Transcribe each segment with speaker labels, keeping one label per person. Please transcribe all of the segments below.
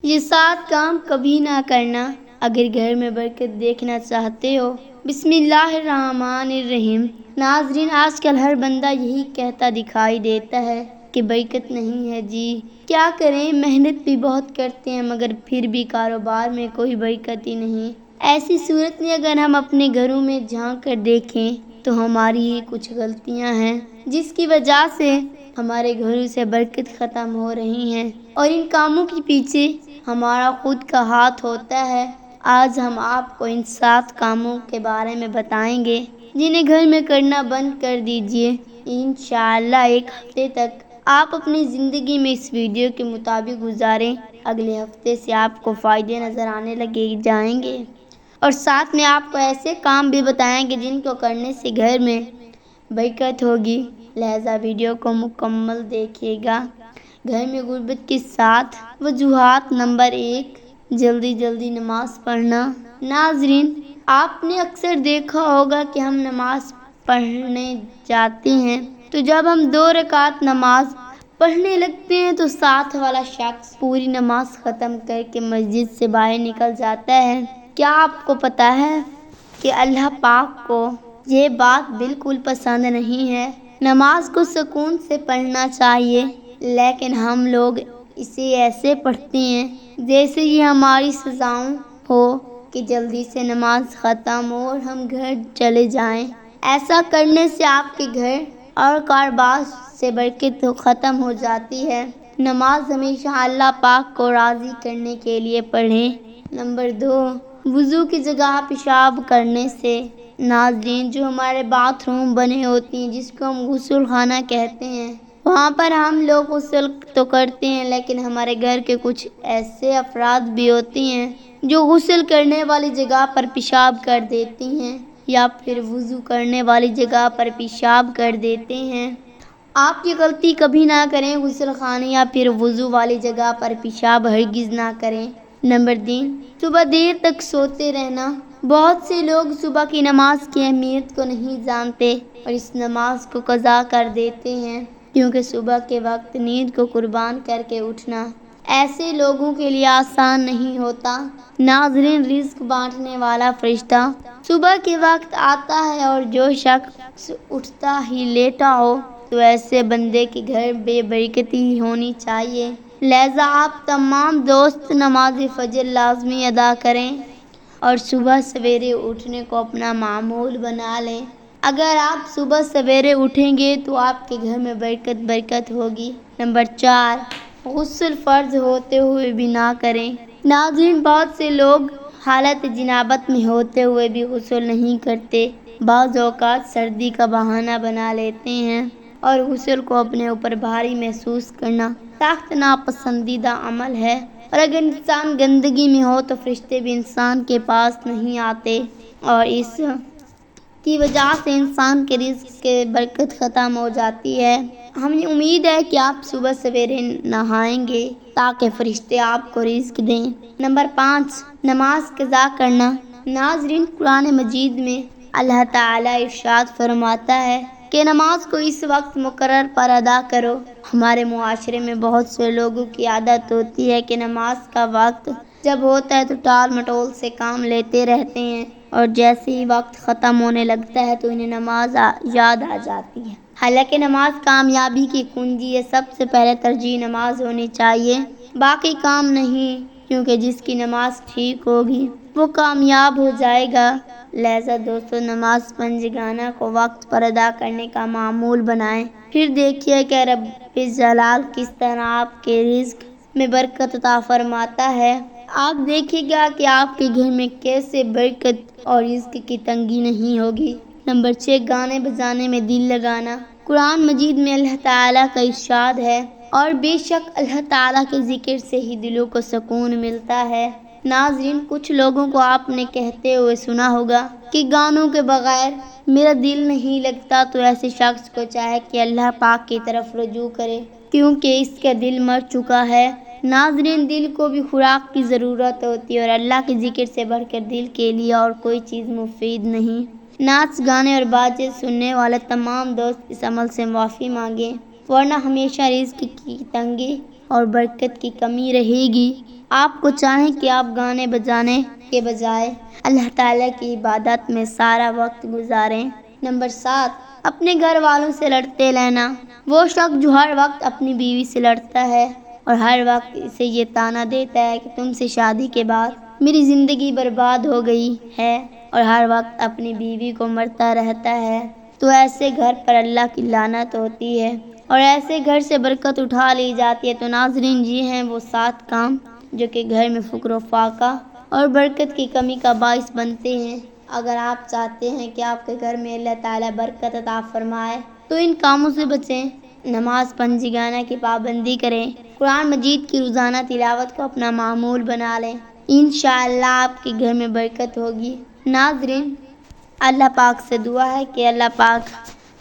Speaker 1: یہ 7 کام کبھی نہ کرنا اگر گھر میں برکت دیکھنا چاہتے ہو۔ بسم اللہ الرحمن الرحیم۔ ناظرین، آج کل ہر بندہ یہی کہتا دکھائی دیتا ہے کہ برکت نہیں ہے جی، کیا کریں، محنت بھی بہت کرتے ہیں مگر پھر بھی کاروبار میں کوئی برکت ہی نہیں۔ ایسی صورت میں اگر ہم اپنے گھروں میں جھانک کر دیکھیں تو ہماری ہی کچھ غلطیاں ہیں جس کی وجہ سے ہمارے گھروں سے برکت ختم ہو رہی ہیں، اور ان کاموں کے پیچھے ہمارا خود کا ہاتھ ہوتا ہے۔ آج ہم آپ کو ان 7 کاموں کے بارے میں بتائیں گے جنہیں گھر میں کرنا بند کر دیجئے۔ انشاءاللہ ایک ہفتے تک آپ اپنی زندگی میں اس ویڈیو کے مطابق گزاریں، اگلے ہفتے سے آپ کو فائدے نظر آنے لگے جائیں گے، اور ساتھ میں آپ کو ایسے کام بھی بتائیں گے جن کو کرنے سے گھر میں برکت ہوگی، لہذا ویڈیو کو مکمل دیکھیے گا۔ گھر میں غربت کے 7 وجوہات۔ نمبر 1، جلدی نماز پڑھنا۔ ناظرین، آپ نے اکثر دیکھا ہوگا کہ ہم نماز پڑھنے جاتے ہیں تو جب ہم 2 رکعت نماز پڑھنے لگتے ہیں تو ساتھ والا شخص پوری نماز ختم کر کے مسجد سے باہر نکل جاتا ہے۔ کیا آپ کو پتہ ہے کہ اللہ پاک کو یہ بات بالکل پسند نہیں ہے؟ نماز کو سکون سے پڑھنا چاہیے، لیکن ہم لوگ اسے ایسے پڑھتے ہیں جیسے یہ ہماری سزاؤں ہو کہ جلدی سے نماز ختم ہو اور ہم گھر چلے جائیں۔ ایسا کرنے سے آپ کے گھر اور کاروبار سے برکت ختم ہو جاتی ہے۔ نماز ہمیشہ اللہ پاک کو راضی کرنے کے لیے پڑھیں۔ نمبر 2، وضو کی جگہ پیشاب کرنے سے۔ ناظرین، جو ہمارے باتھ روم بنے ہوتے ہیں جس کو ہم غسل خانہ کہتے ہیں، وہاں پر ہم لوگ غسل تو کرتے ہیں، لیکن ہمارے گھر کے کچھ ایسے افراد بھی ہوتے ہیں جو غسل کرنے والی جگہ پر پیشاب کر دیتے ہیں یا پھر وضو کرنے والی جگہ پر پیشاب کر دیتے ہیں۔ آپ یہ غلطی کبھی نہ کریں، غسل خانے یا پھر وضو والی جگہ پر پیشاب ہرگز نہ کریں۔ نمبر 3، صبح دیر تک سوتے رہنا۔ بہت سے لوگ صبح کی نماز کی اہمیت کو نہیں جانتے اور اس نماز کو قضا کر دیتے ہیں، کیونکہ صبح کے وقت نیند کو قربان کر کے اٹھنا ایسے لوگوں کے لیے آسان نہیں ہوتا۔ ناظرین، رزق بانٹنے والا فرشتہ صبح کے وقت آتا ہے، اور جو شخص اٹھتا ہی لیٹا ہو تو ایسے بندے کے گھر بے برکتی ہونی چاہیے۔ لہذا آپ تمام دوست نماز فجر لازمی ادا کریں اور صبح سویرے اٹھنے کو اپنا معمول بنا لیں۔ اگر آپ صبح سویرے اٹھیں گے تو آپ کے گھر میں برکت ہوگی۔ نمبر 4، غسل فرض ہوتے ہوئے بھی نہ کریں۔ ناظرین، بہت سے لوگ حالت جنابت میں ہوتے ہوئے بھی غسل نہیں کرتے۔ بعض اوقات سردی کا بہانہ بنا لیتے ہیں، اور غسل کو اپنے اوپر بھاری محسوس کرنا سخت ناپسندیدہ عمل ہے، اور اگر انسان گندگی میں ہو تو فرشتے بھی انسان کے پاس نہیں آتے، اور اس کی وجہ سے انسان کے رزق کے برکت ختم ہو جاتی ہے۔ ہمیں امید ہے کہ آپ صبح سویرے نہائیں گے تاکہ فرشتے آپ کو رزق دیں۔ نمبر 5، نماز قضا کرنا۔ ناظرین، قرآن مجید میں اللہ تعالیٰ ارشاد فرماتا ہے کہ نماز کو اس وقت مقرر پر ادا کرو۔ ہمارے معاشرے میں بہت سے لوگوں کی عادت ہوتی ہے کہ نماز کا وقت جب ہوتا ہے تو ٹال مٹول سے کام لیتے رہتے ہیں، اور جیسے ہی وقت ختم ہونے لگتا ہے تو انہیں نماز یاد آ جاتی ہے۔ حالانکہ نماز کامیابی کی کنجی ہے، سب سے پہلے ترجیح نماز ہونی چاہیے، باقی کام نہیں، کیونکہ جس کی نماز ٹھیک ہوگی وہ کامیاب ہو جائے گا۔ لہذا دوستو، نماز پنجگانہ کو وقت پر ادا کرنے کا معمول بنائیں، پھر دیکھیے کہ رب جلال کس طرح آپ کے رزق میں برکت عطا فرماتا ہے۔ آپ دیکھیے گا کہ آپ کے گھر میں کیسے برکت اور رزق کی تنگی نہیں ہوگی۔ نمبر 6، گانے بجانے میں دل لگانا۔ قرآن مجید میں اللہ تعالیٰ کا ارشاد ہے، اور بے شک اللہ تعالیٰ کے ذکر سے ہی دلوں کو سکون ملتا ہے۔ ناظرین، کچھ لوگوں کو آپ نے کہتے ہوئے سنا ہوگا کہ گانوں کے بغیر میرا دل نہیں لگتا، تو ایسے شخص کو چاہے کہ اللہ پاک کی طرف رجوع کرے، کیونکہ اس کا دل مر چکا ہے۔ ناظرین، دل کو بھی خوراک کی ضرورت ہوتی ہے، اور اللہ کے ذکر سے بڑھ کر دل کے لیے اور کوئی چیز مفید نہیں۔ ناچ گانے اور باجے سننے والے تمام دوست اس عمل سے معافی مانگیں، ورنہ ہمیشہ رزق کی تنگی اور برکت کی کمی رہے گی۔ آپ کو چاہیں کہ آپ گانے بجانے کے بجائے اللہ تعالیٰ کی عبادت میں سارا وقت گزاریں۔ نمبر 7، اپنے گھر والوں سے لڑتے رہنا۔ وہ شخص جو ہر وقت اپنی بیوی سے لڑتا ہے اور ہر وقت اسے یہ طعنہ دیتا ہے کہ تم سے شادی کے بعد میری زندگی برباد ہو گئی ہے اور ہر وقت اپنی بیوی کو مرتا رہتا ہے، تو ایسے گھر پر اللہ کی لعنت ہوتی ہے اور ایسے گھر سے برکت اٹھا لی جاتی ہے۔ تو ناظرین، یہ ہیں وہ 7 کام جو کہ گھر میں فقر و فاقہ اور برکت کی کمی کا باعث بنتے ہیں۔ اگر آپ چاہتے ہیں کہ آپ کے گھر میں اللہ تعالیٰ برکت عطا فرمائے تو ان کاموں سے بچیں۔ نماز پنجگانہ کی پابندی کریں، قرآن مجید کی روزانہ تلاوت کو اپنا معمول بنا لیں، انشاءاللہ آپ کے گھر میں برکت ہوگی۔ ناظرین، اللہ پاک سے دعا ہے کہ اللہ پاک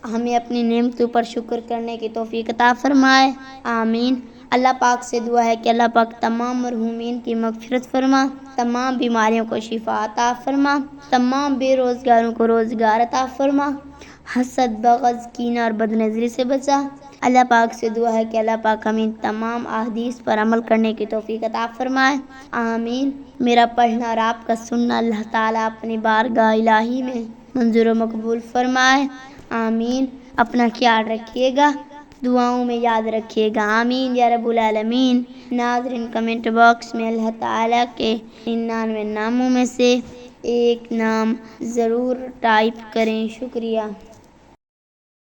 Speaker 1: ہمیں اپنی نعمتوں پر شکر کرنے کی توفیق عطا فرمائے، آمین۔ اللہ پاک سے دعا ہے کہ اللہ پاک تمام مرحومین کی مغفرت فرما، تمام بیماریوں کو شفا عطا فرما، تمام بے روزگاروں کو روزگار عطا فرما، حسد، بغض، کینہ اور بد نظری سے بچا۔ اللہ پاک سے دعا ہے کہ اللہ پاک ہمیں تمام احادیث پر عمل کرنے کی توفیق عطا فرمائے، آمین۔ میرا پڑھنا اور آپ کا سننا اللہ تعالیٰ اپنی بارگاہ الہی میں منظور و مقبول فرمائے، آمین۔ اپنا خیال رکھیے گا، دعاؤں میں یاد رکھیے گا، آمین یا رب العالمین۔ ناظرین، کمنٹ باکس میں اللہ تعالیٰ کے 99 ناموں میں سے ایک نام ضرور ٹائپ کریں، شکریہ۔